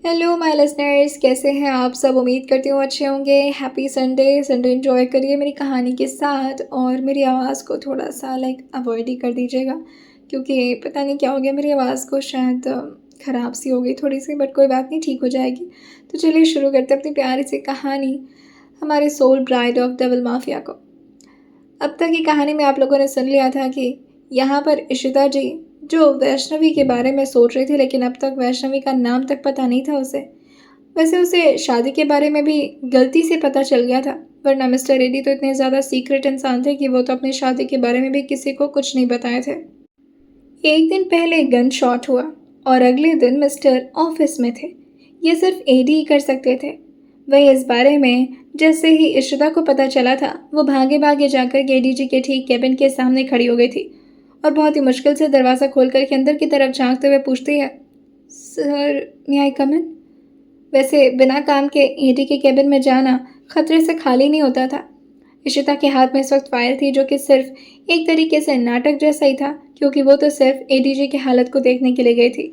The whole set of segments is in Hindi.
हेलो माय लिसनर्स, कैसे हैं आप सब। उम्मीद करती हूँ अच्छे होंगे। Happy Sunday. संडे एंजॉय करिए मेरी कहानी के साथ और मेरी आवाज़ को थोड़ा सा अवॉइड ही कर दीजिएगा, क्योंकि पता नहीं क्या हो गया, मेरी आवाज़ को शायद ख़राब सी हो गई थोड़ी सी, बट कोई बात नहीं, ठीक हो जाएगी। तो चलिए शुरू करते हैं अपनी प्यारी सी कहानी, हमारे soul bride of devil mafia को। अब तक की कहानी में आप लोगों ने सुन लिया था कि यहाँ पर इशिता जी जो वैष्णवी के बारे में सोच रही थी, लेकिन अब तक वैष्णवी का नाम तक पता नहीं था उसे। वैसे उसे शादी के बारे में भी गलती से पता चल गया था, वरना मिस्टर रेड्डी तो इतने ज़्यादा सीक्रेट इंसान थे कि वो तो अपनी शादी के बारे में भी किसी को कुछ नहीं बताए थे। एक दिन पहले गन शॉट हुआ और अगले दिन मिस्टर ऑफिस में थे। ये सिर्फ एडी ही कर सकते थे। वही इस बारे में जैसे ही इशिता को पता चला था, वो भागे भागे जाकर एडी जी के ठीक केबिन के सामने खड़ी हो गई थी और बहुत ही मुश्किल से दरवाज़ा खोलकर के अंदर की तरफ झांकते हुए पूछती है, सर मे आई कम इन। वैसे बिना काम के एडी के केबिन में जाना खतरे से खाली नहीं होता था। इशिता के हाथ में इस वक्त फाइल थी, जो कि सिर्फ एक तरीके से नाटक जैसा ही था, क्योंकि वो तो सिर्फ एडीजी की हालत को देखने के लिए गई थी।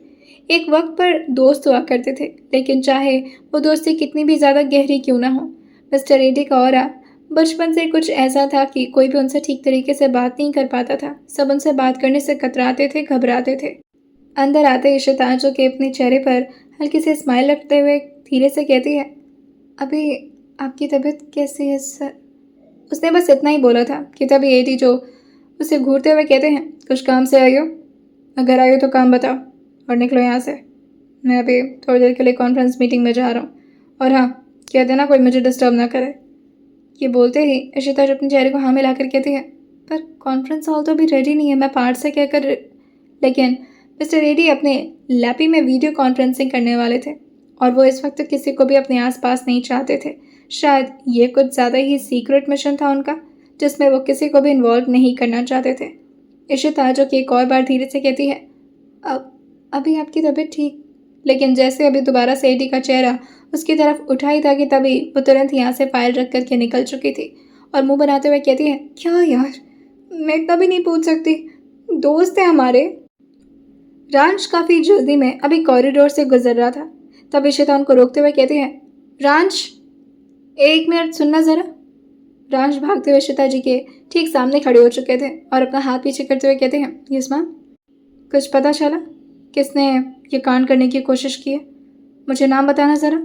एक वक्त पर दोस्त हुआ करते थे, लेकिन चाहे वो दोस्ती कितनी भी ज़्यादा गहरी क्यों ना हो, मिस्टर एडी का ऑरा बचपन से कुछ ऐसा था कि कोई भी उनसे ठीक तरीके से बात नहीं कर पाता था। सब उनसे बात करने से कतराते थे, घबराते थे। अंदर आते इशिता, जो कि अपने चेहरे पर हल्की सी स्माइल रखते हुए धीरे से कहती है, अभी आपकी तबीयत कैसी है सर। उसने बस इतना ही बोला था कि तभी एडी जो उसे घूरते हुए कहते हैं, कुछ काम से आई हो? अगर आई हो तो काम बताओ और निकलो यहाँ से। मैं अभी थोड़ी देर के लिए कॉन्फ्रेंस मीटिंग में जा रहा हूँ, और हाँ, कह देना कोई मुझे डिस्टर्ब ना करे। ये बोलते ही इशिता जो अपने चेहरे को हाँ मिलाकर कहती है, पर कॉन्फ्रेंस हॉल तो अभी रेडी नहीं है, मैं पार्ट से कहकर। लेकिन मिस्टर एडी अपने लैपी में वीडियो कॉन्फ्रेंसिंग करने वाले थे और वो इस वक्त किसी को भी अपने आसपास नहीं चाहते थे। शायद ये कुछ ज़्यादा ही सीक्रेट मिशन था उनका, जिसमें वो किसी को भी इन्वॉल्व नहीं करना चाहते थे। इशिता जो कि एक और बार धीरे से कहती है, अब अभी आपकी तबीयत ठीक। लेकिन जैसे अभी दोबारा से एडी का चेहरा उसकी तरफ उठा ही था कि तभी वो तुरंत यहाँ से फाइल रख करके निकल चुकी थी और मुंह बनाते हुए कहती है, क्या यार, मैं इतना भी नहीं पूछ सकती, दोस्त है हमारे। रांच काफ़ी जल्दी में अभी कॉरिडोर से गुजर रहा था, तब इशिता उनको रोकते हुए कहती है, रांच एक मिनट सुनना ज़रा। रांच भागते हुए इशिता जी के ठीक सामने खड़े हो चुके थे और अपना हाथ पीछे करते हुए कहते हैं, यस मैम। कुछ पता चला किसने ये कांड करने की कोशिश की है? मुझे नाम बताना ज़रा।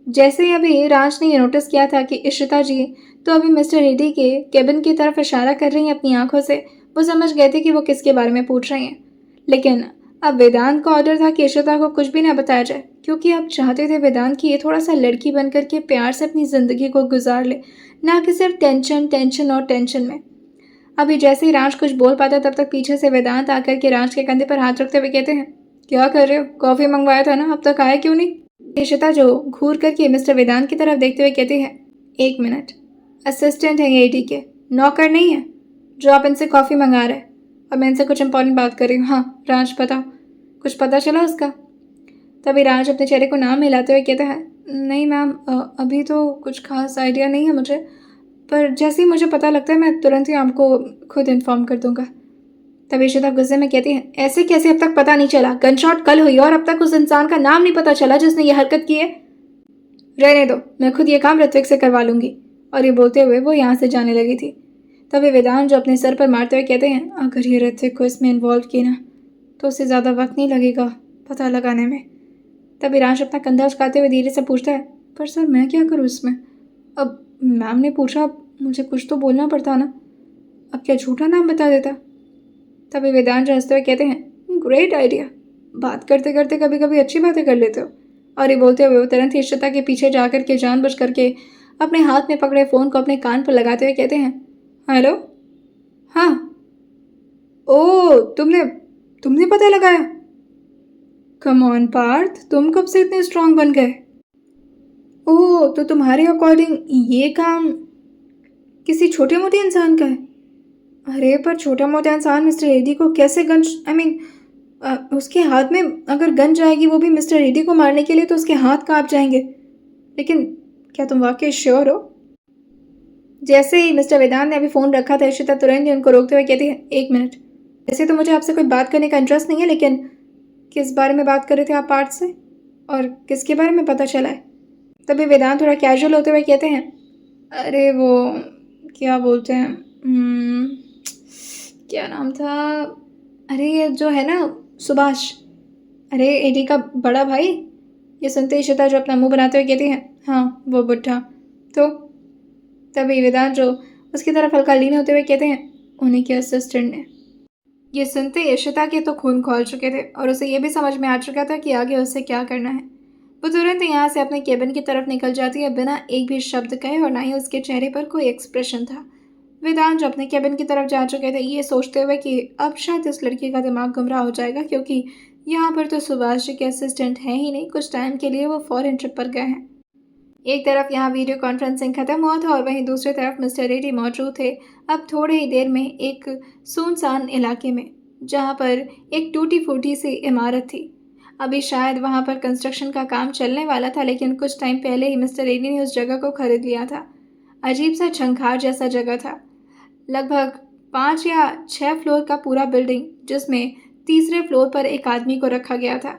जैसे ही अभी राज ने ये नोटिस किया था कि इशिता जी तो अभी मिस्टर एडी के केबिन की तरफ इशारा कर रही हैं अपनी आंखों से, वो समझ गए थे कि वो किसके बारे में पूछ रही हैं। लेकिन अब वेदांत का ऑर्डर था कि इशिता को कुछ भी ना बताया जाए, क्योंकि अब चाहते थे वेदांत की ये थोड़ा सा लड़की बन करके प्यार से अपनी ज़िंदगी को गुजार ले, ना कि सिर्फ टेंशन टेंशन और टेंशन में। अभी जैसे ही राज कुछ बोल पाता, तब तक पीछे से वेदांत आकर के राज के कंधे पर हाथ रखते हुए कहते हैं, क्या कर रहे हो? कॉफ़ी मंगवाया था ना, अब तक आया क्यों नहीं? इशिता जो घूर करके मिस्टर वेदांत की तरफ देखते हुए कहती है, एक मिनट, असिस्टेंट है ये एडी के, नौकर नहीं है जो आप इनसे कॉफ़ी मंगा रहे हैं, और मैं इनसे कुछ इंपॉर्टेंट बात कर रही हूँ। हाँ राज, बताओ, कुछ पता चला उसका? तभी राज अपने चेहरे को नाम हिलाते हुए कहता है, नहीं मैम, अभी तो कुछ खास आइडिया नहीं है मुझे, पर जैसे ही मुझे पता लगता है मैं तुरंत ही आपको खुद इन्फॉर्म कर दूंगा। तभी इशिता गुस्से में कहती है, ऐसे कैसे अब तक पता नहीं चला? गनशॉट कल हुई और अब तक उस इंसान का नाम नहीं पता चला जिसने ये हरकत की है। रहने दो, मैं खुद ये काम ऋत्विक से करवा लूंगी। और ये बोलते हुए वो यहाँ से जाने लगी थी। तभी वेदांत जो अपने सर पर मारते हुए कहते हैं, अगर ये ऋत्विक को इसमें इन्वॉल्व किए ना, तो उससे ज़्यादा वक्त नहीं लगेगा पता लगाने में। तभी राज अपना कंधा उचकाते हुए धीरे से पूछता है, पर सर मैं क्या करूँ इसमें? अब मैम ने पूछा, मुझे कुछ तो बोलना पड़ता ना, अब क्या झूठा नाम बता देता? तभी वेदांत हंसते हुए कहते हैं, ग्रेट आइडिया, बात करते करते कभी कभी अच्छी बातें कर लेते हो। और ये बोलते हुए वो तुरंत ही इशिता के पीछे जाकर के जानबूझ करके अपने हाथ में पकड़े फ़ोन को अपने कान पर लगाते हुए कहते हैं, हेलो, हाँ, ओ तुमने तुमने पता लगाया? कम ऑन पार्थ, तुम कब से इतने स्ट्रांग बन गए? ओह, तो तुम्हारे अकॉर्डिंग ये काम किसी छोटे मोटे इंसान का है? अरे पर छोटा मोटा इंसान मिस्टर एडी को कैसे गन, आई मीन उसके हाथ में अगर गन जाएगी, वो भी मिस्टर एडी को मारने के लिए, तो उसके हाथ कांप जाएंगे। लेकिन क्या तुम वाकई श्योर हो? जैसे ही मिस्टर वेदांत ने अभी फ़ोन रखा था, इशिता तुरंत ही उनको रोकते हुए कहती है, एक मिनट, वैसे तो मुझे आपसे कोई बात करने का इंटरेस्ट नहीं है, लेकिन किस बारे में बात कर रहे थे आप पार्थ से? और किसके बारे में पता चला है? तभी वेदांत थोड़ा कैजुअल होते हुए कहते हैं, अरे वो क्या बोलते हैं, क्या नाम था, अरे ये जो है ना, सुभाष, अरे एडी का बड़ा भाई। ये सुनते ही इशिता जो अपना मुंह बनाते हुए कहती है, हाँ वो बुढ़ा। तो तभी वेदांत जो उसकी तरफ हल्का लीन होते हुए कहते हैं, उन्हीं के असिस्टेंट ने। ये सुनते ही इशिता के तो खून खौल चुके थे और उसे ये भी समझ में आ चुका था कि आगे उसे क्या करना है। वो तुरंत यहाँ से अपने केबिन की तरफ निकल जाती है बिना एक भी शब्द कहे, और ना ही उसके चेहरे पर कोई एक्सप्रेशन था। वेदांत जो अपने केबिन की तरफ जा चुके थे, ये सोचते हुए कि अब शायद इस लड़की का दिमाग गुमराह हो जाएगा, क्योंकि यहाँ पर तो सुभाष जी के असिस्टेंट हैं ही नहीं। कुछ टाइम के लिए वो फॉरेन ट्रिप पर गए हैं। एक तरफ यहाँ वीडियो कॉन्फ्रेंसिंग खत्म हुआ था और वहीं दूसरी तरफ मिस्टर रेड्डी मौजूद थे, अब थोड़े ही देर में एक सुनसान इलाके में, जहाँ पर एक टूटी फूटी सी इमारत थी। अभी शायद वहाँ पर कंस्ट्रक्शन का काम चलने वाला था, लेकिन कुछ टाइम पहले ही मिस्टर रेड्डी ने उस जगह को खरीद लिया था। अजीब सा झंखार जैसा जगह था, लगभग 5 या 6 फ्लोर का पूरा बिल्डिंग, जिसमें तीसरे फ्लोर पर एक आदमी को रखा गया था।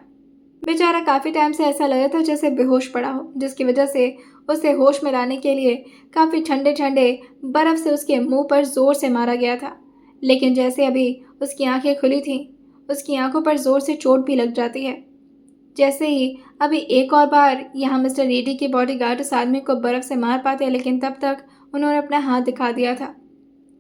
बेचारा काफ़ी टाइम से ऐसा लग रहा था जैसे बेहोश पड़ा हो, जिसकी वजह से उसे होश में लाने के लिए काफ़ी ठंडे ठंडे बर्फ़ से उसके मुंह पर ज़ोर से मारा गया था। लेकिन जैसे अभी उसकी आंखें खुली थीं, उसकी आंखों पर ज़ोर से चोट भी लग जाती है। जैसे ही अभी एक और बार यहाँ मिस्टर रेड्डी के बॉडीगार्ड उस आदमी को बर्फ़ से मार पाते हैं, लेकिन तब तक उन्होंने अपना हाथ दिखा दिया था।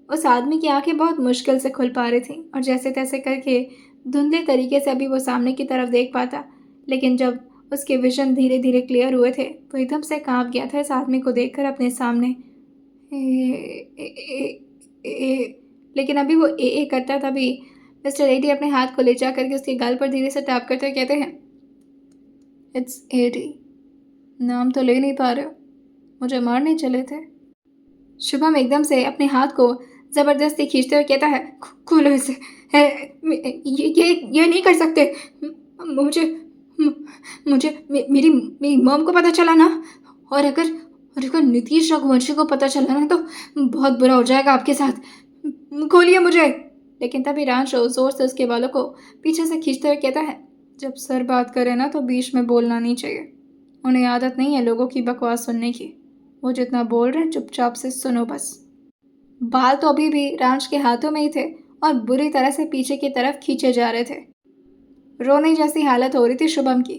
उस आदमी की आंखें बहुत मुश्किल से खुल पा रही थीं और जैसे तैसे करके धुंधले तरीके से अभी वो सामने की तरफ देख पाता। लेकिन जब उसके विजन धीरे धीरे क्लियर हुए थे, तो एकदम से कांप गया था इस आदमी को देखकर अपने सामने। ए, ए, ए, ए, लेकिन अभी वो ए करता, तभी मिस्टर एडी अपने हाथ को ले जा करके उसके गाल पर धीरे से टैप करते हुए कहते हैं, इट्स एडी। नाम तो ले नहीं पा रहे हो, मुझे मारने चले थे। शुभम एकदम से अपने हाथ को ज़बरदस्ती खींचते हुए कहता है, खोलो इसे, ये नहीं कर सकते। मुझे मेरी मेरी मॉम को पता चला ना, और अगर नीतीश रघुवंशी को पता चला ना, तो बहुत बुरा हो जाएगा आपके साथ। खोलिए मुझे। लेकिन तभी रांचो जोर से उसके बालों को पीछे से खींचते हुए कहता है, जब सर बात करे ना तो बीच में बोलना नहीं चाहिए। उन्हें आदत नहीं है लोगों की बकवास सुनने की। वो जितना बोल रहे हैं चुपचाप से सुनो बस। बाल तो अभी भी रांच के हाथों में ही थे और बुरी तरह से पीछे की तरफ खींचे जा रहे थे। रोने जैसी हालत हो रही थी शुभम की।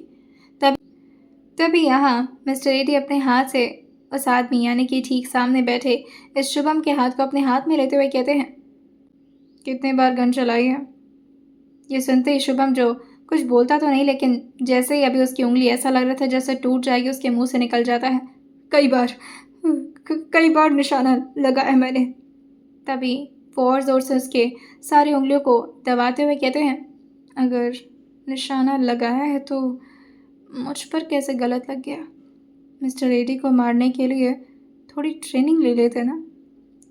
तभी यहाँ मिस्टर एडी अपने हाथ से उस आदमी यानी कि ठीक सामने बैठे इस शुभम के हाथ को अपने हाथ में लेते हुए कहते हैं, कितने बार गन चलाई है? ये सुनते ही शुभम जो कुछ बोलता तो नहीं, लेकिन जैसे ही अभी उसकी उंगली ऐसा लग रहा था जैसे टूट जाएगी, उसके मुंह से निकल जाता है, कई बार निशाना लगाया है मैंने। तभी वो और ज़ोर से उसके सारी उंगलियों को दबाते हुए कहते हैं, अगर निशाना लगाया है तो मुझ पर कैसे गलत लग गया? मिस्टर एडी को मारने के लिए थोड़ी ट्रेनिंग ले लेते ना।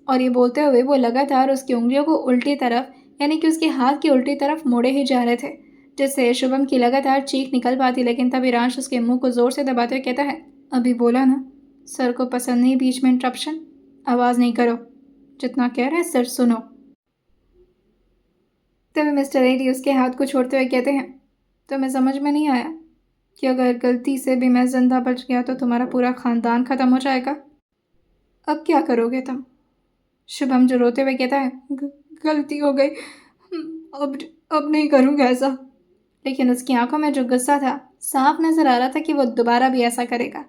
और ये बोलते हुए वो लगातार उसकी उंगलियों को उल्टी तरफ यानी कि उसके हाथ की उल्टी तरफ मोड़े ही जा रहे थे, जिससे शुभम की लगातार चीख निकल पाती। लेकिन तभी रांश उसके मुंह को ज़ोर से दबाते हुए कहता है, अभी बोला ना, सर को पसंद नहीं बीच में इंटरप्शन। आवाज़ नहीं करो, जितना कह रहे हैं सर सुनो। तभी मिस्टर एडी उसके हाथ को छोड़ते हुए कहते हैं, तुम्हें समझ में नहीं आया कि अगर गलती से भी मैं जिंदा बच गया तो तुम्हारा पूरा ख़ानदान ख़त्म हो जाएगा? अब क्या करोगे तुम? शुभम जो रोते हुए कहता है, गलती हो गई, अब नहीं करूँगा ऐसा। लेकिन उसकी आंखों में जो गुस्सा था साफ नजर आ रहा था कि वो दोबारा भी ऐसा करेगा,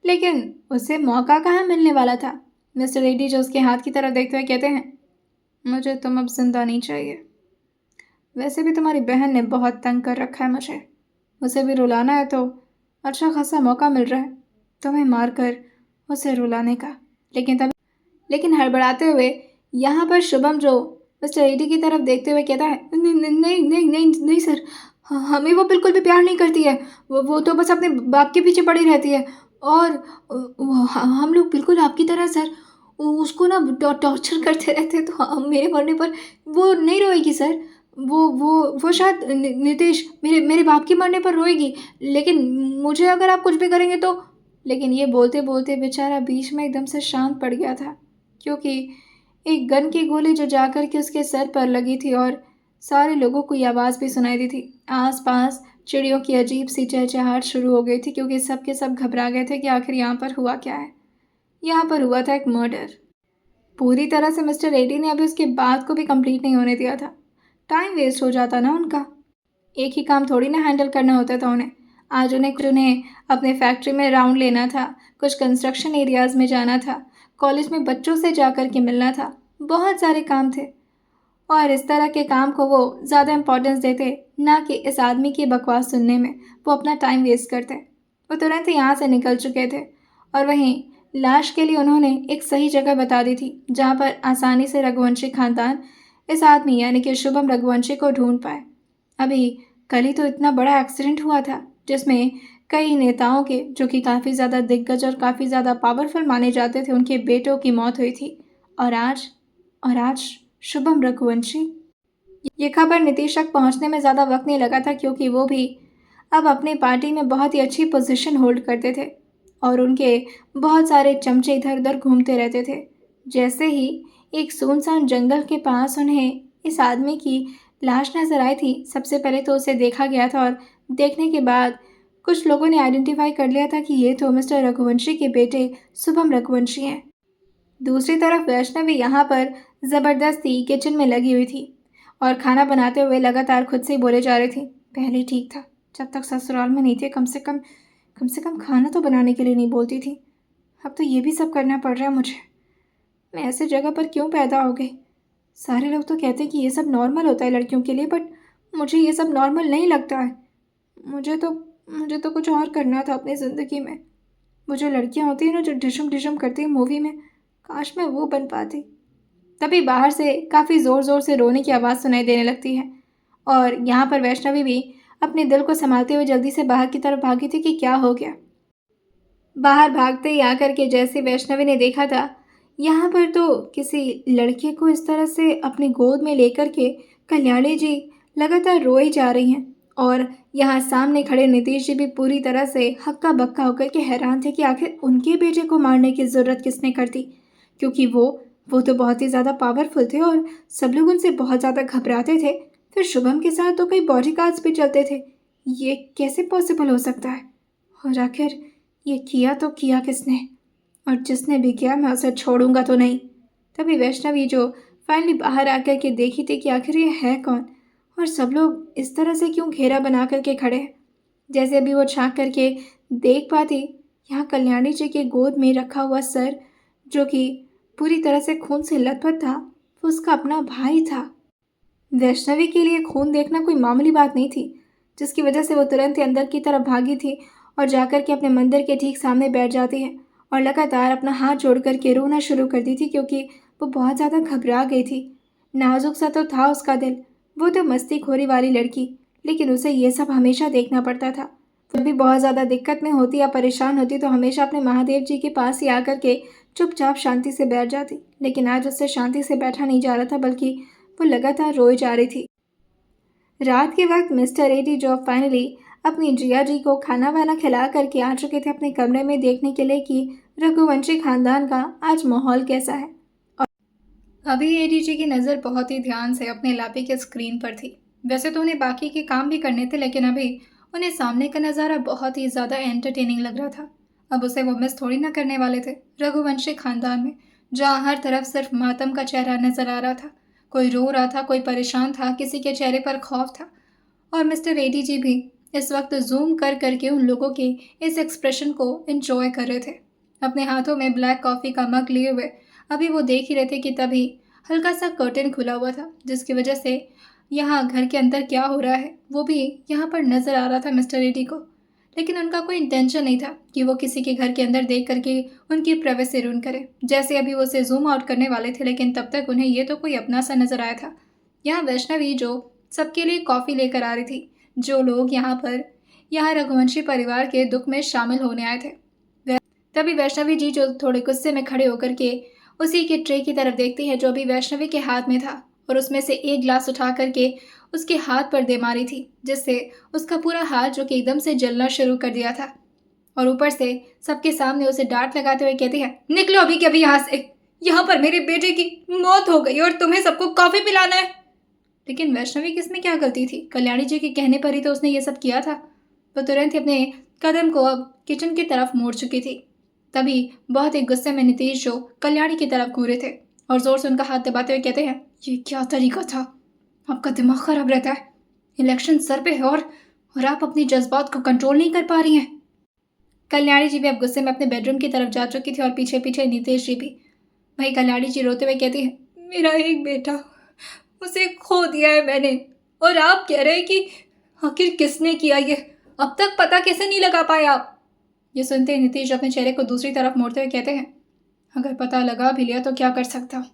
लेकिन उसे मौका कहाँ मिलने वाला था। मिस्टर एडी जो उसके हाथ की तरफ देखते हुए कहते हैं, मुझे तुम अब जिंदा नहीं चाहिए। वैसे भी तुम्हारी बहन ने बहुत तंग कर रखा है मुझे, उसे भी रुलाना है तो अच्छा खासा मौका मिल रहा है तुम्हें मारकर उसे रुलाने का। लेकिन हड़बड़ाते हुए यहाँ पर शुभम जो मिस्टर एडी की तरफ देखते हुए कहता है, नहीं नहीं नहीं नहीं नहीं सर, हमें वो बिल्कुल भी प्यार नहीं करती है। वो तो बस अपने बाप के पीछे पड़ी रहती है, और हम लोग बिल्कुल आपकी तरह सर, उसको ना टॉर्चर करते रहते हैं, तो मेरे मरने पर वो नहीं रोएगी सर। वो शायद नितेश मेरे बाप के मरने पर रोएगी, लेकिन मुझे अगर आप कुछ भी करेंगे तो। लेकिन ये बोलते बोलते बेचारा बीच में एकदम से शांत पड़ गया था, क्योंकि एक गन की गोली जो जाकर के उसके सर पर लगी थी और सारे लोगों को ये आवाज़ भी सुनाई दी थी। आसपास चिड़ियों की अजीब सी चहचहाहट शुरू हो गई थी क्योंकि सब के सब घबरा गए थे कि आखिर यहाँ पर हुआ क्या है। यहाँ पर हुआ था एक मर्डर। पूरी तरह से मिस्टर एडी ने अभी उसकी बात को भी कंप्लीट नहीं होने दिया था। टाइम वेस्ट हो जाता ना उनका। एक ही काम थोड़ी ना हैंडल करना होता था उन्हें। आज उन्हें अपने फैक्ट्री में राउंड लेना था, कुछ कंस्ट्रक्शन एरियाज़ में जाना था, कॉलेज में बच्चों से जा कर के मिलना था। बहुत सारे काम थे और इस तरह के काम को वो ज़्यादा इम्पोर्टेंस देते, ना कि इस आदमी की बकवास सुनने में वो अपना टाइम वेस्ट करते। वो तुरंत ही यहाँ से निकल चुके थे और वहीं लाश के लिए उन्होंने एक सही जगह बता दी थी जहाँ पर आसानी से रघुवंशी खानदान इस आदमी यानी कि शुभम रघुवंशी को ढूंढ पाए। अभी कल ही तो इतना बड़ा एक्सीडेंट हुआ था जिसमें कई नेताओं के, जो कि काफ़ी ज़्यादा दिग्गज और काफ़ी ज़्यादा पावरफुल माने जाते थे, उनके बेटों की मौत हुई थी। और आज शुभम रघुवंशी। ये खबर नीतीश तक पहुंचने में ज़्यादा वक्त नहीं लगा था क्योंकि वो भी अब अपनी पार्टी में बहुत ही अच्छी पोजीशन होल्ड करते थे और उनके बहुत सारे चमचे इधर उधर घूमते रहते थे। जैसे ही एक सुनसान जंगल के पास उन्हें इस आदमी की लाश नजर आई थी, सबसे पहले तो उसे देखा गया था और देखने के बाद कुछ लोगों ने आइडेंटिफाई कर लिया था कि ये तो मिस्टर रघुवंशी के बेटे शुभम रघुवंशी हैं। दूसरी तरफ वैष्णवी यहाँ पर ज़बरदस्ती किचन में लगी हुई थी और खाना बनाते हुए लगातार खुद से ही बोले जा रही थी, पहले ठीक था, जब तक ससुराल में नहीं थे कम से कम खाना तो बनाने के लिए नहीं बोलती थी। अब तो ये भी सब करना पड़ रहा है मुझे। मैं ऐसे जगह पर क्यों पैदा हो गई? सारे लोग तो कहते हैं कि ये सब नॉर्मल होता है लड़कियों के लिए, बट मुझे ये सब नॉर्मल नहीं लगता है। मुझे तो कुछ और करना था अपनी ज़िंदगी में। वो जो लड़कियाँ होती हैं ना, जो डिशम डिशम करती हैं मूवी में, काश मैं वो बन पाती। तभी बाहर से काफ़ी ज़ोर ज़ोर से रोने की आवाज़ सुनाई देने लगती है और यहाँ पर वैष्णवी भी अपने दिल को संभालते हुए जल्दी से बाहर की तरफ भागी थी कि क्या हो गया। बाहर भागते ही आकर के जैसे वैष्णवी ने देखा था, यहाँ पर तो किसी लड़के को इस तरह से अपनी गोद में लेकर के कल्याणी जी लगातार रोई जा रही हैं और यहाँ सामने खड़े नीतीश जी भी पूरी तरह से हक्का बक्का होकर के हैरान थे कि आखिर उनके बेटे को मारने की ज़रूरत किसने कर दी, क्योंकि वो तो बहुत ही ज़्यादा पावरफुल थे और सब लोग उनसे बहुत ज़्यादा घबराते थे। फिर शुभम के साथ तो कई बॉडीगार्ड्स भी चलते थे। ये कैसे पॉसिबल हो सकता है? और आखिर ये किया तो किया किसने? और जिसने भी किया मैं उसे छोड़ूंगा तो नहीं। तभी वैष्णवी जो फाइनली बाहर आकर के देखी थी कि आखिर ये है कौन और सब लोग इस तरह से क्यों घेरा बना करके खड़े हैं। जैसे अभी वो झांक करके देख पाती, यहाँ कल्याणी जी के गोद में रखा हुआ सर, जो कि पूरी तरह से खून से लथपथ था, वो उसका अपना भाई था। वैष्णवी के लिए खून देखना कोई मामूली बात नहीं थी, जिसकी वजह से वो तुरंत ही अंदर की तरफ भागी थी और जाकर के अपने मंदिर के ठीक सामने बैठ जाती है और लगातार अपना हाथ जोड़ करके रोना शुरू कर दी थी क्योंकि वो बहुत ज़्यादा घबरा गई थी। नाजुक सा तो था उसका दिल, वो तो मस्तीखोरी वाली लड़की, लेकिन उसे ये सब हमेशा देखना पड़ता था। जब भी बहुत ज़्यादा दिक्कत में होती या परेशान होती तो हमेशा अपने महादेव जी के पास ही आकर के चुपचाप शांति से बैठ जाती, लेकिन आज उससे शांति से बैठा नहीं जा रहा था, बल्कि वो लगातार रोई जा रही थी। रात के वक्त मिस्टर एडी जो फाइनली अपनी जिया जी को खाना वाना खिला करके आ चुके थे अपने कमरे में देखने के लिए कि रघुवंशी खानदान का आज माहौल कैसा है। और अभी एडी जी की नज़र बहुत ही ध्यान से अपने लैपटॉप के स्क्रीन पर थी। वैसे तो उन्हें बाकी के काम भी करने थे, लेकिन अभी उन्हें सामने का नज़ारा बहुत ही ज़्यादा एंटरटेनिंग लग रहा था। अब उसे वो मिस थोड़ी ना करने वाले थे रघुवंशी खानदान में, जहाँ हर तरफ सिर्फ मातम का चेहरा नजर आ रहा था। कोई रो रहा था, कोई परेशान था, किसी के चेहरे पर खौफ था। और मिस्टर एडी जी भी इस वक्त जूम कर करके उन लोगों के इस एक्सप्रेशन को एंजॉय कर रहे थे, अपने हाथों में ब्लैक कॉफ़ी का मग लिए हुए। अभी वो देख ही रहे थे कि तभी हल्का सा कर्टेन खुला हुआ था, जिसकी वजह से यहाँ घर के अंदर क्या हो रहा है वो भी यहाँ पर नज़र आ रहा था मिस्टर एडी को। लेकिन उनका कोई इंटेंशन नहीं था कि वो किसी के घर के अंदर देख करके उनकी प्राइवेसी रूइन करे। जैसे अभी वो उसे जूम आउट करने वाले थे, लेकिन तब तक उन्हें ये तो कोई अपना सा नज़र आया था। यहाँ वैष्णवी जो सबके लिए कॉफ़ी लेकर आ रही थी, जो लोग यहाँ रघुवंशी परिवार के दुख में शामिल होने आए थे। तभी वैष्णवी जी जो थोड़े गुस्से में खड़े होकर के उसी के ट्रे की तरफ देखती है जो अभी वैष्णवी के हाथ में था, और उसमें से एक ग्लास उठा करके उसके हाथ पर दे मारी थी, जिससे उसका पूरा हाथ जो कि एकदम से जलना शुरू कर दिया था। और ऊपर से सबके सामने उसे डांट लगाते हुए कहती है, निकलो अभी के अभी यहाँ से, यहाँ पर मेरे बेटे की मौत हो गई और तुम्हें सबको कॉफ़ी पिलाना है। लेकिन वैष्णवी की इसमें क्या गलती थी? कल्याणी जी के कहने पर ही तो उसने ये सब किया था। वो तुरंत ही अपने कदम को अब किचन की तरफ मोड़ चुकी थी। तभी बहुत ही गुस्से में नीतीश जो कल्याणी की तरफ घूरे थे और जोर से उनका हाथ दबाते हुए कहते हैं, ये क्या तरीका था? आपका दिमाग खराब रहता है। इलेक्शन सर पे है और आप अपनी जज्बात को कंट्रोल नहीं कर पा रही हैं। कल्याणी जी भी अब गुस्से में अपने बेडरूम की तरफ जा चुकी थी और पीछे पीछे नीतीश जी भी। भाई कल्याणी जी रोते हुए कहती है, मेरा एक बेटा, उसे खो दिया है मैंने, और आप कह रहे हैं कि आखिर किसने किया ये? अब तक पता कैसे नहीं लगा पाए आप? ये सुनते ही नीतीश अपने चेहरे को दूसरी तरफ मोड़ते हुए कहते हैं, अगर पता लगा भी लिया तो क्या कर सकता हूँ?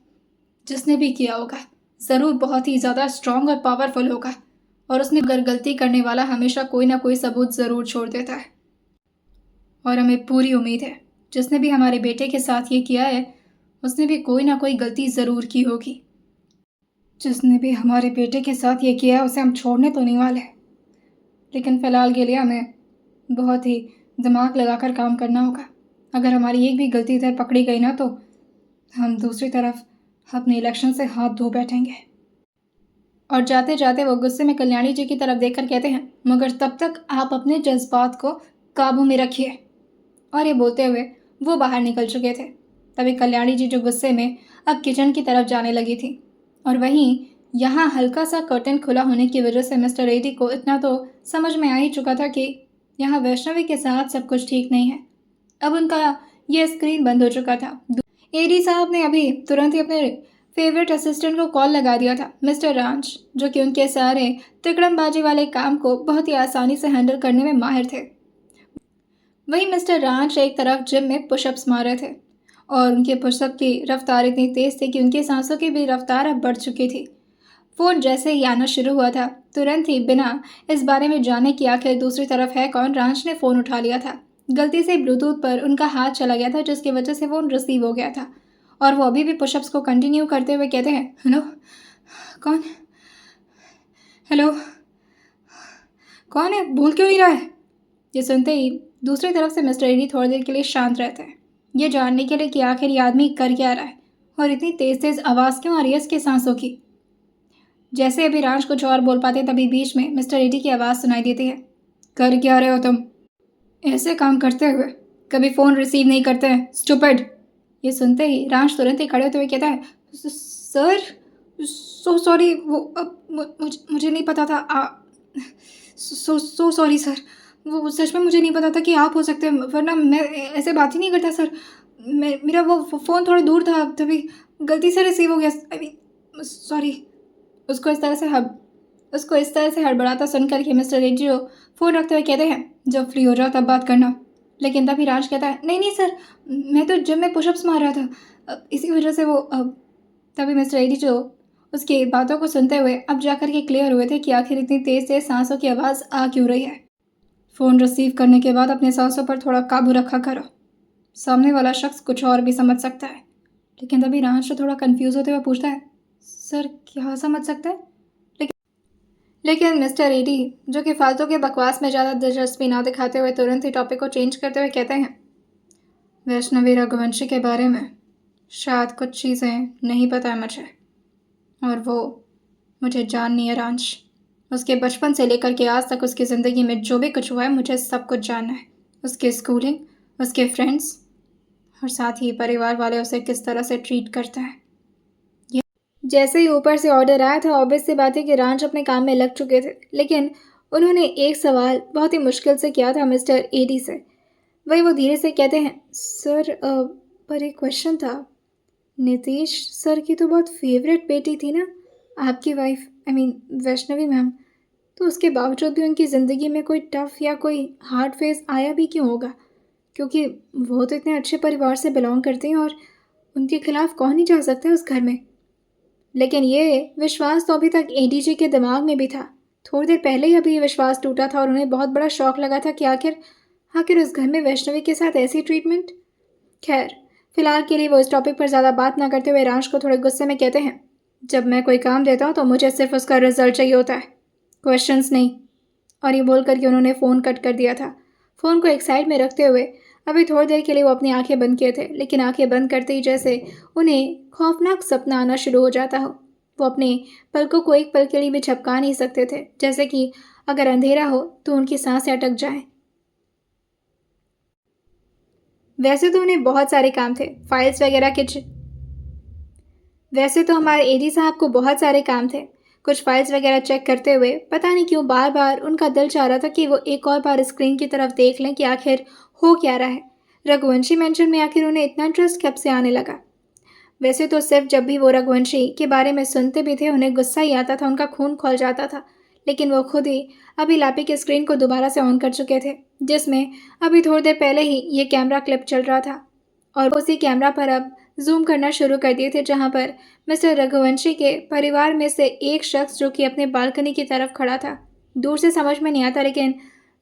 जिसने भी किया होगा ज़रूर बहुत ही ज़्यादा स्ट्रांग और पावरफुल होगा, और उसने अगर गलती करने वाला हमेशा कोई ना कोई सबूत ज़रूर छोड़ देता है। और हमें पूरी उम्मीद है जिसने भी हमारे बेटे के साथ ये किया है उसने भी कोई ना कोई गलती ज़रूर की होगी। जिसने भी हमारे बेटे के साथ ये किया है उसे हम छोड़ने तो नहीं वाले, लेकिन फ़िलहाल के लिए हमें बहुत ही दिमाग लगाकर काम करना होगा। अगर हमारी एक भी गलती इधर पकड़ी गई ना तो हम दूसरी तरफ अपने इलेक्शन से हाथ धो बैठेंगे। और जाते जाते वो गुस्से में कल्याणी जी की तरफ देखकर कहते हैं, मगर तब तक आप अपने जज्बात को काबू में रखिए। और ये बोलते हुए वो बाहर निकल चुके थे। तभी कल्याणी जी जो गुस्से में अब किचन की तरफ जाने लगी थी, और वहीं यहाँ हल्का सा कर्टन खुला होने की वजह से मिस्टर एडी को इतना तो समझ में आ ही चुका था कि यहाँ वैष्णवी के साथ सब कुछ ठीक नहीं है। अब उनका ये स्क्रीन बंद हो चुका था। एडी साहब ने अभी तुरंत ही अपने फेवरेट असिस्टेंट को कॉल लगा दिया था, मिस्टर रांच, जो कि उनके सारे तिकड़मबाजी वाले काम को बहुत ही आसानी से हैंडल करने में माहिर थे। वहीं मिस्टर रांच एक तरफ जिम में पुशअप्स मार रहे थे और उनके पुशअप की रफ्तार इतनी तेज़ थी कि उनकी सांसों की भी रफ्तार अब बढ़ चुकी थी। फ़ोन जैसे ही आना शुरू हुआ था तुरंत ही बिना इस बारे में जाने कि आखिर दूसरी तरफ है कौन, रांच ने फ़ोन उठा लिया था। गलती से ब्लूटूथ पर उनका हाथ चला गया था जिसकी वजह से फ़ोन रिसीव हो गया था, और वो अभी भी पुशअप्स को कंटिन्यू करते हुए कहते हैं, हेलो कौन? हेलो कौन है? बोल क्यों नहीं रहा है? ये सुनते ही दूसरी तरफ से मिस्टर एडी थोड़ी देर के लिए शांत रहते हैं, ये जानने के लिए कि आखिर ये आदमी कर क्या रहा है और इतनी तेज़ तेज़ आवाज़ क्यों आ रही है इसके सांसों की। जैसे अभी रांच कुछ और बोल पाते तभी बीच में मिस्टर एडी की आवाज़ सुनाई देती है, कर क्या रहे हो तुम? ऐसे काम करते हुए कभी फ़ोन रिसीव नहीं करते हैं, स्टूपिड। ये सुनते ही रांच तुरंत ही खड़े होते हुए कहता है, सर सो सॉरी, वो मुझे नहीं पता था। सो सॉरी सर, वो सच में मुझे नहीं पता था कि आप हो सकते हैं, वरना मैं ऐसे बात ही नहीं करता सर। मेरा वो फ़ोन थोड़ा दूर था तभी गलती से रिसीव हो गया। I mean sorry. उसको इस तरह से हड़बड़ाता सुनकर के मिस्टर एडी फ़ोन रखते हुए कहते हैं, जब फ्री हो जाओ तब बात करना। लेकिन तभी राज कहता है, नहीं सर, मैं तो जिम में पुशअप्स मार रहा था, इसी वजह से वो। तभी मिस्टर एडी जो उसकी बातों को सुनते हुए अब जाकर के क्लियर हुए थे कि आखिर इतनी तेज़ तेज़ सांसों की आवाज़ आ क्यों रही है। फ़ोन रिसीव करने के बाद अपने सांसों पर थोड़ा काबू रखा करो, सामने वाला शख्स कुछ और भी समझ सकता है। लेकिन तभी रांच तो थोड़ा कंफ्यूज होते हुए पूछता है, सर क्या समझ सकता है? लेकिन मिस्टर एडी जो कि फालतू के बकवास में ज़्यादा दिलचस्पी ना दिखाते हुए तुरंत ही टॉपिक को चेंज करते हुए कहते हैं, वैष्णवी रघुवंशी के बारे में शायद कुछ चीज़ें नहीं पता है मुझे, और वो मुझे जाननी है रांच। उसके बचपन से लेकर के आज तक उसकी ज़िंदगी में जो भी कुछ हुआ है मुझे सब कुछ जानना है। उसकी स्कूलिंग, उसके फ्रेंड्स, और साथ ही परिवार वाले उसे किस तरह से ट्रीट करते हैं। जैसे ही ऊपर से ऑर्डर आया था, ऑब्वियस सी बात है कि रांच अपने काम में लग चुके थे, लेकिन उन्होंने एक सवाल बहुत ही मुश्किल से किया था मिस्टर एडी से। वही वो धीरे से कहते हैं, सर पर एक क्वेश्चन था। नीतीश सर की तो बहुत फेवरेट बेटी थी ना आपकी wife, I mean Vaishnavi ma'am, तो उसके बावजूद भी उनकी ज़िंदगी में कोई टफ़ या कोई हार्ड फेस आया भी क्यों होगा? क्योंकि वो तो इतने अच्छे परिवार से बिलोंग करते हैं और उनके खिलाफ़ कौन ही जा सकता है उस घर में। लेकिन ये विश्वास तो अभी तक एडीजी के दिमाग में भी था। थोड़ी देर पहले ही अभी ये विश्वास टूटा था और उन्हें बहुत बड़ा शौक लगा था कि आखिर उस घर में वैष्णवी के साथ ऐसी ट्रीटमेंट। खैर, फिलहाल के लिए वो इस टॉपिक पर ज़्यादा बात ना करते हुए रांच को थोड़े गुस्से में कहते हैं, जब मैं कोई काम देता हूँ तो मुझे सिर्फ उसका रिजल्ट चाहिए होता है, क्वेश्चंस नहीं। और ये बोल करके उन्होंने फ़ोन कट कर दिया था। फ़ोन को एक साइड में रखते हुए अभी थोड़ी देर के लिए वो अपनी आंखें बंद किए थे, लेकिन आंखें बंद करते ही जैसे उन्हें खौफनाक सपना आना शुरू हो जाता हो। वो अपने पलकों को एक पल के लिए भी झपका नहीं सकते थे, जैसे कि अगर अंधेरा हो तो उनकी सांसें अटक जाएं। वैसे तो उन्हें बहुत सारे काम थे, फाइल्स वगैरह के वैसे तो हमारे एडी साहब को बहुत सारे काम थे। कुछ फाइल्स वगैरह चेक करते हुए पता नहीं क्यों बार बार उनका दिल चाह रहा था कि वो एक और बार स्क्रीन की तरफ देख लें कि आखिर हो क्या रहा है। रघुवंशी मेंशन में आखिर उन्हें इतना इंटरेस्ट कब से आने लगा। वैसे तो सिर्फ जब भी वो रघुवंशी के बारे में सुनते भी थे उन्हें गुस्सा ही आता था, उनका खून खौल जाता था। लेकिन वो खुद ही अभी लापी के स्क्रीन को दोबारा से ऑन कर चुके थे, जिसमें अभी थोड़ी देर पहले ही ये कैमरा क्लिप चल रहा था, और उसी कैमरा पर अब जूम करना शुरू कर दिए थे, जहां पर मिस्टर रघुवंशी के परिवार में से एक शख्स जो कि अपने बालकनी की तरफ खड़ा था। दूर से समझ में नहीं आता, लेकिन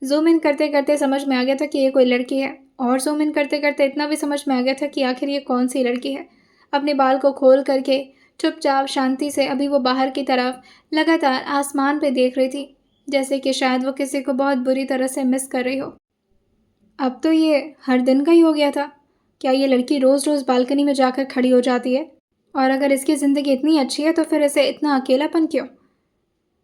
जूम इन करते करते समझ में आ गया था कि ये कोई लड़की है, और जूम इन करते करते इतना भी समझ में आ गया था कि आखिर ये कौन सी लड़की है। अपने बाल को खोल करके चुपचाप शांति से अभी वो बाहर की तरफ लगातार आसमान पे देख रही थी, जैसे कि शायद वो किसी को बहुत बुरी तरह से मिस कर रही हो। अब तो ये हर दिन का ही हो गया था। क्या ये लड़की रोज़ रोज़ बालकनी में जाकर खड़ी हो जाती है? और अगर इसकी ज़िंदगी इतनी अच्छी है तो फिर इसे इतना अकेलापन क्यों?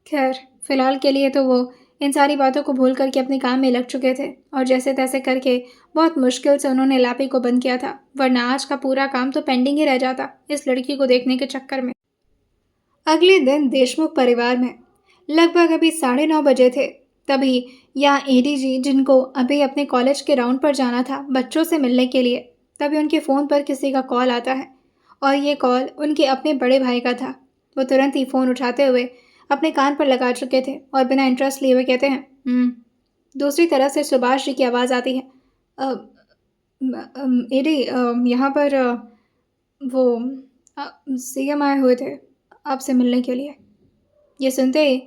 खैर, फिलहाल के लिए तो वो इन सारी बातों को भूल करके अपने काम में लग चुके थे, और जैसे तैसे करके बहुत मुश्किल से उन्होंने लापी को बंद किया था, वरना आज का पूरा काम तो पेंडिंग ही रह जाता इस लड़की को देखने के चक्कर में। अगले दिन देशमुख परिवार में लगभग अभी 9:30 बजे थे। तभी यहाँ एडीजी, जिनको अभी अपने कॉलेज के राउंड पर जाना था बच्चों से मिलने के लिए, तभी उनके फ़ोन पर किसी का कॉल आता है, और ये कॉल उनके अपने बड़े भाई का था। वो तुरंत ही फ़ोन उठाते हुए अपने कान पर लगा चुके थे और बिना इंटरेस्ट लिए हुए कहते हैं, दूसरी तरफ से सुभाष जी की आवाज़ आती है, "अ, एडी, यहाँ पर वो सीएम आए हुए थे आपसे मिलने के लिए।" ये सुनते ही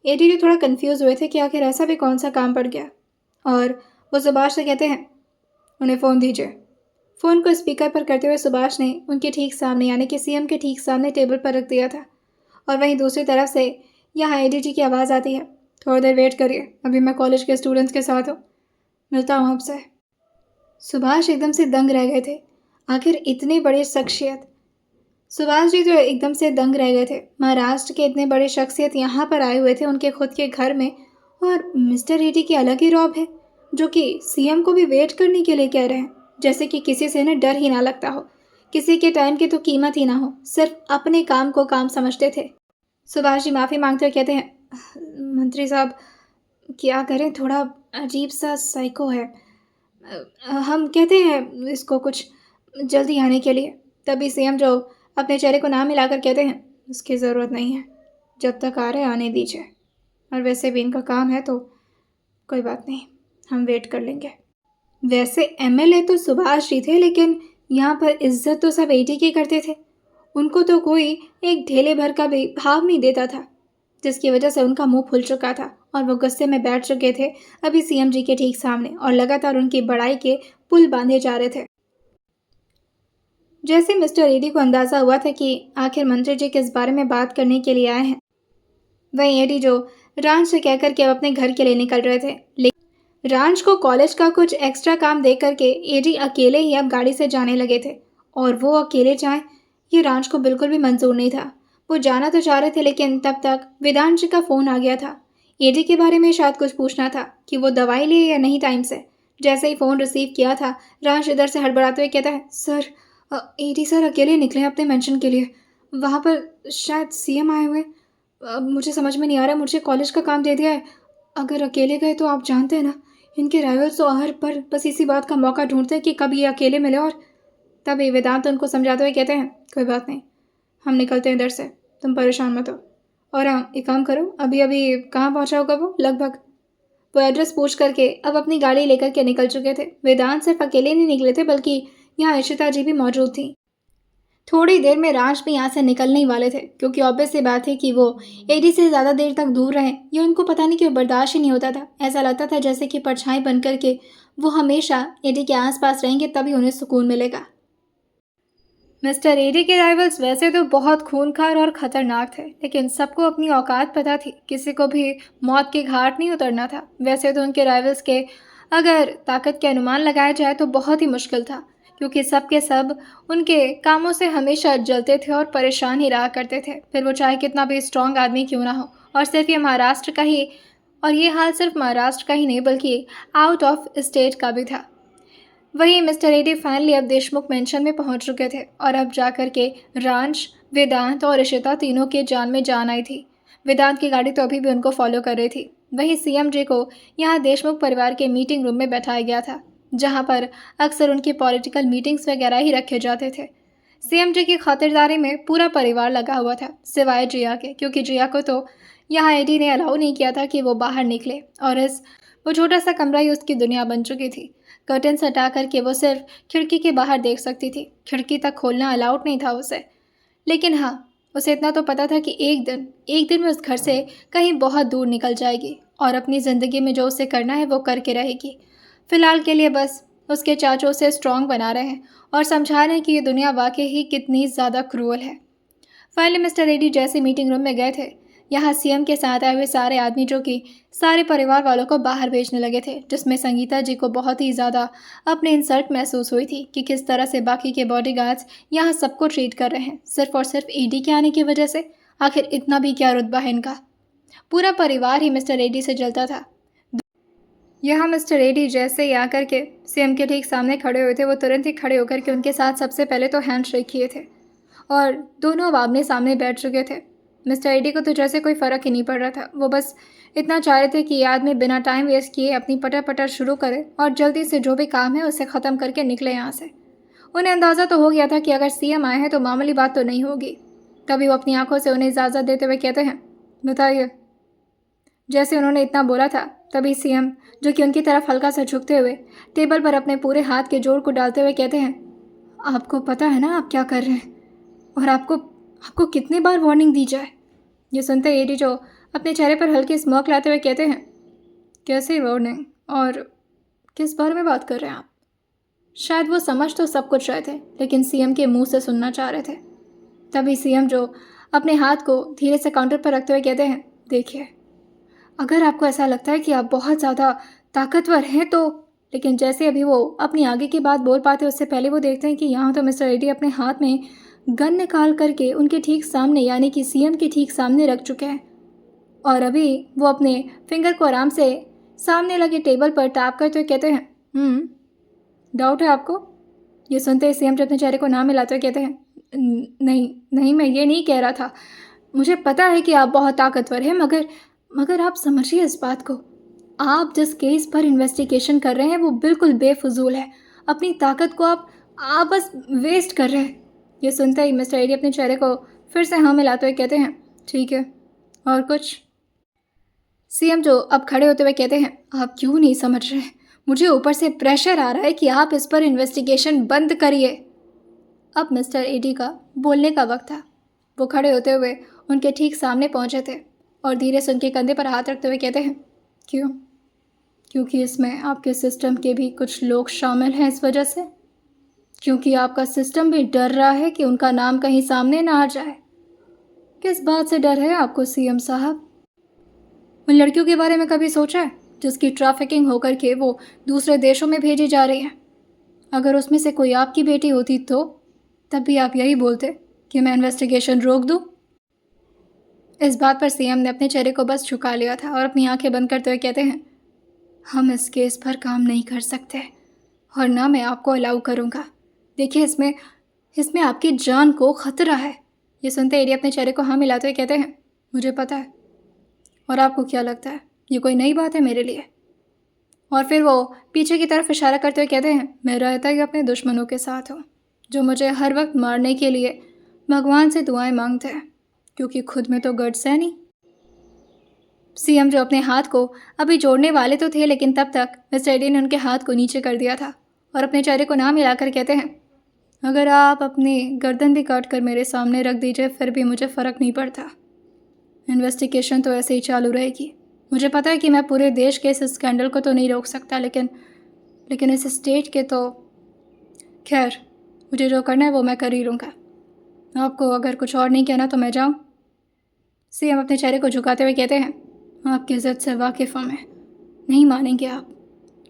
एडीडी थोड़ा कंफ्यूज हुए थे कि आखिर ऐसा भी कौन सा काम पड़ गया, और वो सुभाष से कहते हैं, उन्हें फ़ोन दीजिए। फ़ोन को स्पीकर पर करते हुए सुभाष ने उनके ठीक सामने, यानी कि सीएम के ठीक सामने टेबल पर रख दिया था। और वहीं दूसरी तरफ से यहाँ एडीजी की आवाज़ आती है, थोड़ी देर वेट करिए, अभी मैं कॉलेज के स्टूडेंट्स के साथ हूँ, मिलता हूँ आपसे। सुभाष एकदम से दंग रह गए थे। आखिर इतनी बड़ी शख्सियत, सुभाष जी तो एकदम से दंग रह गए थे। महाराष्ट्र के इतने बड़े शख्सियत यहाँ पर आए हुए थे उनके खुद के घर में, और मिस्टर एडी की अलग ही रौब है, जो कि सीएम को भी वेट करने के लिए कह रहे हैं, जैसे कि किसी से इन्हें डर ही ना लगता हो, किसी के टाइम की तो कीमत ही ना हो, सिर्फ अपने काम को काम समझते थे। सुभाष जी माफ़ी मांगते हुए कहते हैं, मंत्री साहब, क्या करें, थोड़ा अजीब सा साइको है। हम कहते हैं इसको कुछ जल्दी आने के लिए। तभी सीएम जो अपने चेहरे को ना मिलाकर कहते हैं, उसकी ज़रूरत नहीं है, जब तक आ रहे आने दीजिए, और वैसे भी इनका काम है तो कोई बात नहीं, हम वेट कर लेंगे। वैसे एमएलए तो सुभाष जी थे, लेकिन यहाँ पर इज्जत तो सब एडी की करते थे। उनको तो कोई एक ढेले भर का भी भाव नहीं देता था, जिसकी वजह से उनका मुंह फुल चुका था और वो गुस्से में बैठ चुके थे अभी सीएम जी के ठीक सामने, और लगातार उनकी बड़ाई के पुल बांधे जा रहे थे। जैसे मिस्टर एडी को अंदाज़ा हुआ था कि आखिर मंत्री जी किस बारे में बात करने के लिए आए हैं, वहीं एडी जो रांझ से कहकर के अब अपने घर के लिए निकल रहे थे, लेकिन रांझ को कॉलेज का कुछ एक्स्ट्रा काम दे करके एडी अकेले ही अब गाड़ी से जाने लगे थे, और वो अकेले जाएं ये रांझ को बिल्कुल भी मंजूर नहीं था। वो जाना तो चाह रहे थे, लेकिन तब तक वेदांत जी का फ़ोन आ गया था। एडी के बारे में शायद कुछ पूछना था कि वो दवाई लिए या नहीं टाइम से। जैसे ही फ़ोन रिसीव किया था, रांझ इधर से हड़बड़ाते हुए कहता है, सर, एडी सर अकेले निकले अपने मेंशन के लिए, वहाँ पर शायद सीएम आए हुए। मुझे समझ में नहीं आ रहा, मुझे कॉलेज का काम दे दिया है, अगर अकेले गए तो आप जानते हैं ना, इनके राइवल्स तो हर पर बस इसी बात का मौका ढूंढते हैं कि कब ये अकेले मिले। और तभी वेदांत उनको समझाते हुए कहते हैं, कोई बात नहीं, हम निकलते हैं इधर से, तुम परेशान मत हो। और हाँ, एक काम करो, अभी अभी कहाँ पहुँचा होगा वो लगभग। वो एड्रेस पूछ करके अब अपनी गाड़ी लेकर के निकल चुके थे। वेदांत सिर्फ अकेले नहीं निकले थे, बल्कि यहाँ इशिता जी भी मौजूद थी। थोड़ी देर में राज भी यहाँ से निकलने ही वाले थे, क्योंकि ऑब्वियस सी बात है कि वो एडी से ज़्यादा देर तक दूर रहें ये उनको पता नहीं क्यों बर्दाश्त ही नहीं होता था। ऐसा लगता था जैसे कि परछाई बन करके वो हमेशा एडी के आसपास रहेंगे, तभी उन्हें सुकून मिलेगा। मिस्टर एडी के राइवल्स वैसे तो बहुत खूंखार और ख़तरनाक थे, लेकिन सबको अपनी औकात पता थी, किसी को भी मौत के घाट नहीं उतरना था। वैसे तो उनके राइवल्स के अगर ताकत के अनुमान लगाया जाए तो बहुत ही मुश्किल था, क्योंकि सब के सब उनके कामों से हमेशा जलते थे और परेशान ही रहा करते थे, फिर वो चाहे कितना भी स्ट्रांग आदमी क्यों ना हो। और सिर्फ ये महाराष्ट्र का ही और ये हाल सिर्फ महाराष्ट्र का ही नहीं बल्कि आउट ऑफ स्टेट का भी था। वहीं मिस्टर एडी फाइनली अब देशमुख मेंशन में पहुंच चुके थे और अब जाकर के रांच, वेदांत और इशिता तीनों के जान में जान आई थी। वेदांत की गाड़ी तो अभी भी उनको फॉलो कर रही थी। वहीं सीएम जी को यहाँ देशमुख परिवार के मीटिंग रूम में बैठाया गया था, जहाँ पर अक्सर उनकी पॉलिटिकल मीटिंग्स वगैरह ही रखे जाते थे। सीएम जी की खातिरदारी में पूरा परिवार लगा हुआ था, सिवाय जिया के, क्योंकि जिया को तो यहाँ एडी ने अलाउ नहीं किया था कि वो बाहर निकले और वो छोटा सा कमरा ही उसकी दुनिया बन चुकी थी। कर्टन्स हटा करके वो सिर्फ खिड़की के बाहर देख सकती थी। खिड़की तक खोलना अलाउड नहीं था उसे। लेकिन हाँ, उसे इतना तो पता था कि एक दिन वो उस घर से कहीं बहुत दूर निकल जाएगी और अपनी ज़िंदगी में जो उसे करना है वो करके रहेगी। फ़िलहाल के लिए बस उसके चाचू उसे स्ट्रॉन्ग बना रहे हैं और समझा रहे हैं कि ये दुनिया वाकई ही कितनी ज़्यादा क्रूअल है। फाइनली मिस्टर एडी जैसे मीटिंग रूम में गए थे, यहाँ सीएम के साथ आए हुए सारे आदमी जो कि सारे परिवार वालों को बाहर भेजने लगे थे, जिसमें संगीता जी को बहुत ही ज़्यादा अपने इंसल्ट महसूस हुई थी कि किस तरह से बाकी के बॉडीगार्ड्स यहाँ सबको ट्रीट कर रहे हैं सिर्फ और सिर्फ एडी के आने की वजह से। आखिर इतना भी क्या रुतबा है इनका। पूरा परिवार ही मिस्टर एडी से जलता था। यहाँ मिस्टर एडी जैसे ही आकर के सीएम के ठीक सामने खड़े हुए थे, वो तुरंत ही खड़े होकर के उनके साथ सबसे पहले तो हैंड शेक किए थे और दोनों अब आमने सामने बैठ चुके थे। मिस्टर एडी को तो जैसे कोई फ़र्क ही नहीं पड़ रहा था। वो बस इतना चाह रहे थे कि ये आदमी बिना टाइम वेस्ट किए अपनी पटर पटर शुरू करे और जल्दी से जो भी काम है उसे ख़त्म करके निकले यहाँ से। उन्हें अंदाज़ा तो हो गया था कि अगर सीएम आए हैं तो मामूली बात तो नहीं होगी। तभी वो अपनी आंखों से उन्हें इजाज़त देते हुए कहते हैं, बताइए। जैसे उन्होंने इतना बोला था, तभी सीएम, जो कि उनकी तरफ हल्का सा झुकते हुए टेबल पर अपने पूरे हाथ के जोड़ को डालते हुए कहते हैं, आपको पता है ना आप क्या कर रहे हैं और आपको कितनी बार वार्निंग दी जाए। ये सुनते एडी जो अपने चेहरे पर हल्की स्मर्क लाते हुए कहते हैं, कैसे वार्निंग और किस बारे में बात कर रहे हैं आप। शायद वो समझ तो सब कुछ रहे थे, लेकिन सीएम के मुंह से सुनना चाह रहे थे। तभी सीएम जो अपने हाथ को धीरे से काउंटर पर रखते हुए कहते हैं, देखिए, अगर आपको ऐसा लगता है कि आप बहुत ज़्यादा ताकतवर हैं तो। लेकिन जैसे अभी वो अपनी आगे की बात बोल पाते उससे पहले वो देखते हैं कि यहाँ तो मिस्टर एडी अपने हाथ में गन निकाल करके उनके ठीक सामने, यानी कि सीएम के ठीक सामने रख चुके हैं और अभी वो अपने फिंगर को आराम से सामने लगे टेबल पर टैप करते हुए कहते हैं, डाउट है आपको। ये सुनते ही सीएम अपने चेहरे को ना मिलाते हुए कहते हैं, नहीं, मैं ये नहीं कह रहा था। मुझे पता है कि आप बहुत ताकतवर हैं, मगर आप समझिए इस बात को। आप जिस केस पर इन्वेस्टिगेशन कर रहे हैं वो बिल्कुल बेफजूल है। अपनी ताकत को आप बस वेस्ट कर रहे हैं। ये सुनते ही मिस्टर एडी अपने चेहरे को फिर से हाँ मिलाते हुए कहते हैं, ठीक है, और कुछ। सीएम जो अब खड़े होते हुए कहते हैं, आप क्यों नहीं समझ रहे हैं, मुझे ऊपर से प्रेशर आ रहा है कि आप इस पर इन्वेस्टिगेशन बंद करिए। अब मिस्टर एडी का बोलने का वक्त था। वो खड़े होते हुए उनके ठीक सामने पहुंचे थे और धीरे से उनके कंधे पर हाथ रखते हुए कहते हैं, क्यों? क्योंकि इसमें आपके सिस्टम के भी कुछ लोग शामिल हैं इस वजह से। क्योंकि आपका सिस्टम भी डर रहा है कि उनका नाम कहीं सामने ना आ जाए। किस बात से डर है आपको सीएम साहब? उन लड़कियों के बारे में कभी सोचा है जिसकी ट्रैफिकिंग होकर के वो दूसरे देशों में भेजी जा रही हैं? अगर उसमें से कोई आपकी बेटी होती तो तब भी आप यही बोलते कि मैं इन्वेस्टिगेशन रोक दूं। इस बात पर सीएम ने अपने चेहरे को बस झुका लिया था और अपनी आंखें बंद करते हुए कहते हैं, हम इस केस पर काम नहीं कर सकते और ना मैं आपको अलाउ करूँगा। देखिए, इसमें आपकी जान को खतरा है। ये सुनते एडी अपने चेहरे को हाँ मिलाते हुए कहते हैं, मुझे पता है, और आपको क्या लगता है ये कोई नई बात है मेरे लिए? और फिर वो पीछे की तरफ इशारा करते हुए कहते हैं, मैं रहता ही अपने दुश्मनों के साथ हूँ जो मुझे हर वक्त मारने के लिए भगवान से दुआएं मांगते हैं, क्योंकि खुद में तो गट्स है नहीं। सीएम जो अपने हाथ को अभी जोड़ने वाले तो थे, लेकिन तब तक मिस्टर एडी ने उनके हाथ को नीचे कर दिया था और अपने चेहरे को ना मिलाकर कहते हैं, अगर आप अपनी गर्दन भी काट कर मेरे सामने रख दीजिए फिर भी मुझे फ़र्क नहीं पड़ता। इन्वेस्टिगेशन तो ऐसे ही चालू रहेगी। मुझे पता है कि मैं पूरे देश के इस स्कैंडल को तो नहीं रोक सकता, लेकिन इस स्टेट के तो खैर, मुझे जो करना है वो मैं कर ही लूँगा। आपको अगर कुछ और नहीं कहना तो मैं जाऊँ? सीएम अपने चेहरे को झुकाते हुए कहते हैं, आपकी इज़्ज़त से वाकिफ़ हूँ मैं, नहीं मानेंगे आप,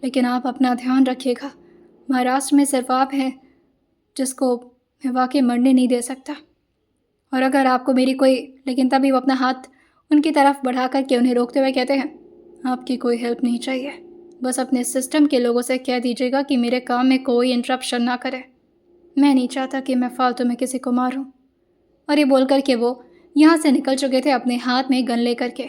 लेकिन आप अपना ध्यान रखिएगा। महाराष्ट्र में सिर्फ आप हैं जिसको मैं वाकई मरने नहीं दे सकता। और अगर आपको मेरी कोई, लेकिन तभी वो अपना हाथ उनकी तरफ बढ़ा कर के उन्हें रोकते हुए कहते हैं, आपकी कोई हेल्प नहीं चाहिए, बस अपने सिस्टम के लोगों से कह दीजिएगा कि मेरे काम में कोई इंटरप्शन ना करे। मैं नहीं चाहता कि मैं फालतू में किसी को मारूं। और ये बोल कर के वो यहाँ से निकल चुके थे अपने हाथ में गन ले करके।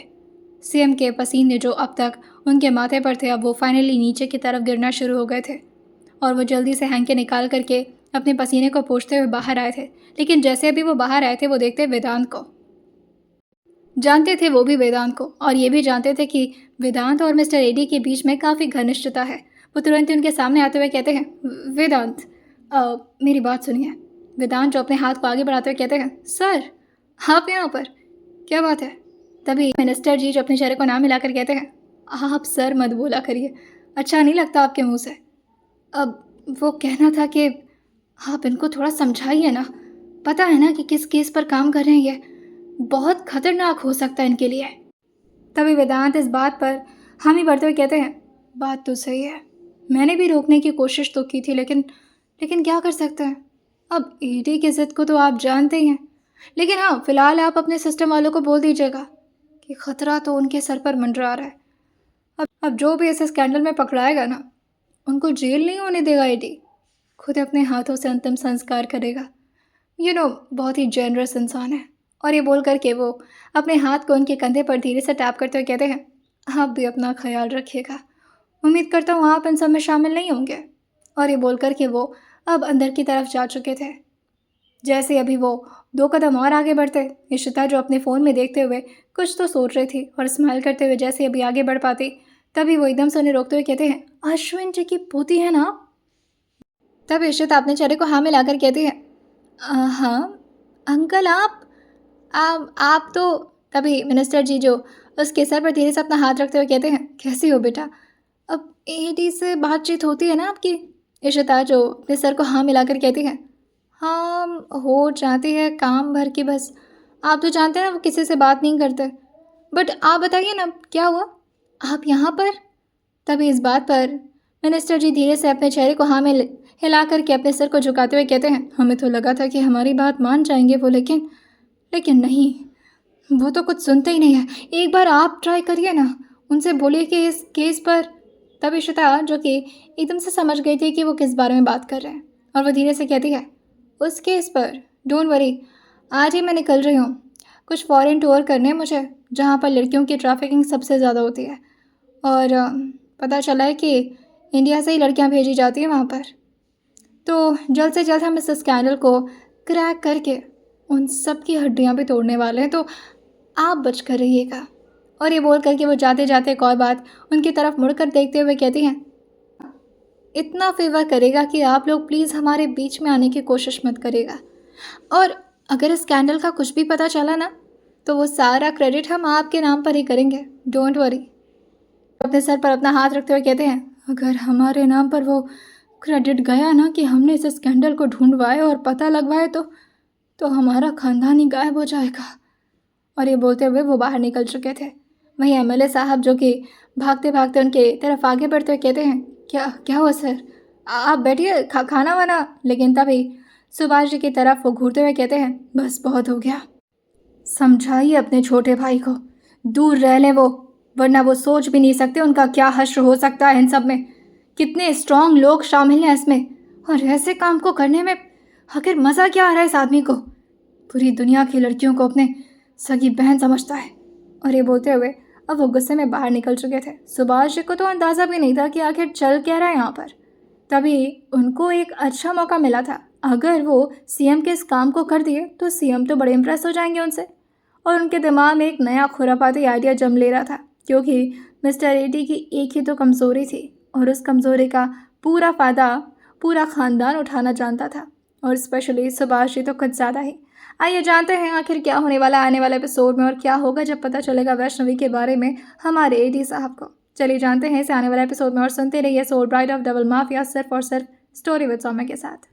सीएम के पसीने जो अब तक उनके माथे पर थे, अब वो फाइनली नीचे की तरफ गिरना शुरू हो गए थे और वो जल्दी से हैंके निकाल करके अपने पसीने को पोंछते हुए बाहर आए थे। लेकिन जैसे अभी वो बाहर आए थे वो देखते वेदांत को। जानते थे वो भी वेदांत को, और ये भी जानते थे कि वेदांत और मिस्टर एडी के बीच में काफ़ी घनिष्ठता है। वो तुरंत ही उनके सामने आते हुए कहते हैं, वेदांत मेरी बात सुनिए। वेदांत जो अपने हाथ को आगे बढ़ाते हुए कहते हैं, सर आप यहाँ पर, क्या बात है? तभी मिनिस्टर जी जो अपने चेहरे को ना मिलाकर कहते हैं, आप सर मत बोला करिए, अच्छा नहीं लगता आपके मुंह से। अब वो कहना था कि आप इनको थोड़ा समझाइए ना, पता है ना कि किस केस पर काम कर रहे हैं, ये बहुत खतरनाक हो सकता है इनके लिए। तभी वेदांत इस बात पर हामी भरते हुए कहते हैं, बात तो सही है, मैंने भी रोकने की कोशिश तो की थी, लेकिन क्या कर सकते हैं। अब ईडी की ज़िद को तो आप जानते ही हैं, लेकिन हाँ फिलहाल आप अपने सिस्टम वालों को बोल दीजिएगा कि ख़तरा तो उनके सर पर मंडरा रहा है। अब जो भी ऐसे स्कैंडल में पकड़ाएगा ना, उनको जेल नहीं होने देगा ईडी, खुद अपने हाथों से अंतिम संस्कार करेगा। बहुत ही जेनरस इंसान है। और ये बोल करके वो अपने हाथ को उनके कंधे पर धीरे से टैप करते हुए कहते हैं, आप भी अपना ख्याल रखिएगा, उम्मीद करता हूँ आप इन सब में शामिल नहीं होंगे। और ये बोल करके वो अब अंदर की तरफ जा चुके थे। जैसे अभी वो 2 कदम और आगे बढ़ते, इशिता जो अपने फ़ोन में देखते हुए कुछ तो सोच रही थी और स्माइल करते हुए जैसे अभी आगे बढ़ पाती, तभी वो एकदम से उन्हें रोकते हुए कहते हैं, अश्विन जी की पोती है ना? तब इशिता अपने चेहरे को हाँ मिलाकर कहती है, हाँ अंकल आप तो। तभी मिनिस्टर जी जो उसके सर पर धीरे से अपना हाथ रखते हुए कहते हैं, कैसी हो बेटा? अब एडी से बातचीत होती है ना आपकी? इशिता जो अपने सर को हाँ मिलाकर कहती है, हाँ हो जाती है काम भर की, बस आप तो जानते हैं ना वो किसी से बात नहीं करते। बट आप बताइए ना क्या हुआ, आप यहाँ पर? तभी इस बात पर मिनिस्टर जी धीरे से अपने चेहरे को हाँ में हिला करके अपने सर को झुकाते हुए कहते हैं, हमें तो लगा था कि हमारी बात मान जाएंगे वो, लेकिन नहीं, वो तो कुछ सुनते ही नहीं है। एक बार आप ट्राई करिए ना, उनसे बोलिए कि इस केस पर। तब इशिता जो कि एकदम से समझ गई थी कि वो किस बारे में बात कर रहे हैं, और वो धीरे से कहती है, उस केस पर डोंट वरी, आज ही मैं निकल रही हूँ कुछ फॉरेन टूर करने मुझे, जहाँ पर लड़कियों की ट्रैफिकिंग सबसे ज़्यादा होती है, और पता चला है कि इंडिया से ही लड़कियाँ भेजी जाती हैं वहाँ पर। तो जल्द से जल्द हम इस स्कैंडल को क्रैक करके उन सब की हड्डियाँ भी तोड़ने वाले हैं, तो आप बच कर रहिएगा। और ये बोल करके वो जाते जाते एक और बात उनकी तरफ मुड़कर देखते हुए कहती हैं, इतना फेवर करेगा कि आप लोग प्लीज़ हमारे बीच में आने की कोशिश मत करेगा, और अगर इस स्कैंडल का कुछ भी पता चला ना, तो वो सारा क्रेडिट हम आपके नाम पर ही करेंगे, डोंट वरी। अपने सर पर अपना हाथ रखते हुए कहते हैं, अगर हमारे नाम पर वो क्रेडिट गया ना कि हमने इस स्कैंडल को ढूंढवाया और पता लगवाया, तो हमारा खानदान ही गायब हो जाएगा। और ये बोलते हुए वो बाहर निकल चुके थे। वहीं एमएलए साहब जो कि भागते भागते उनके तरफ आगे बढ़ते हुए कहते हैं, क्या हुआ सर, आप बैठिए, खाना वाना। लेकिन तभी सुभाष जी की तरफ वो घूरते हुए कहते हैं, बस बहुत हो गया, समझाइए अपने छोटे भाई को, दूर रह लें वो, वरना वो सोच भी नहीं सकते उनका क्या हश्र हो सकता है इन सब में। कितने स्ट्रांग लोग शामिल हैं इसमें, और ऐसे काम को करने में आखिर मज़ा क्या आ रहा है इस आदमी को? पूरी दुनिया की लड़कियों को अपने सगी बहन समझता है। और ये बोलते हुए अब वो गुस्से में बाहर निकल चुके थे। सुभाष जी को तो अंदाज़ा भी नहीं था कि आखिर चल क्या रहा है यहाँ पर। तभी उनको एक अच्छा मौका मिला था, अगर वो सीएम के इस काम को कर दिए तो सीएम तो बड़े इंप्रेस हो जाएंगे उनसे। और उनके दिमाग में एक नया खुरापाती आइडिया जम ले रहा था, क्योंकि मिस्टर एडी की एक ही तो कमज़ोरी थी, और उस कमज़ोरी का पूरा फ़ायदा पूरा ख़ानदान उठाना जानता था, और स्पेशली सुभाष जी तो कुछ ज़्यादा ही। आइए जानते हैं आखिर क्या होने वाला आने वाले एपिसोड में, और क्या होगा जब पता चलेगा वैष्णवी के बारे में हमारे एडी साहब को। चलिए जानते हैं इसे आने वाले एपिसोड में, और सुनते रहिए soul bride of double mafia, सिर्फ और सिर्फ स्टोरी विद सौम्या के साथ।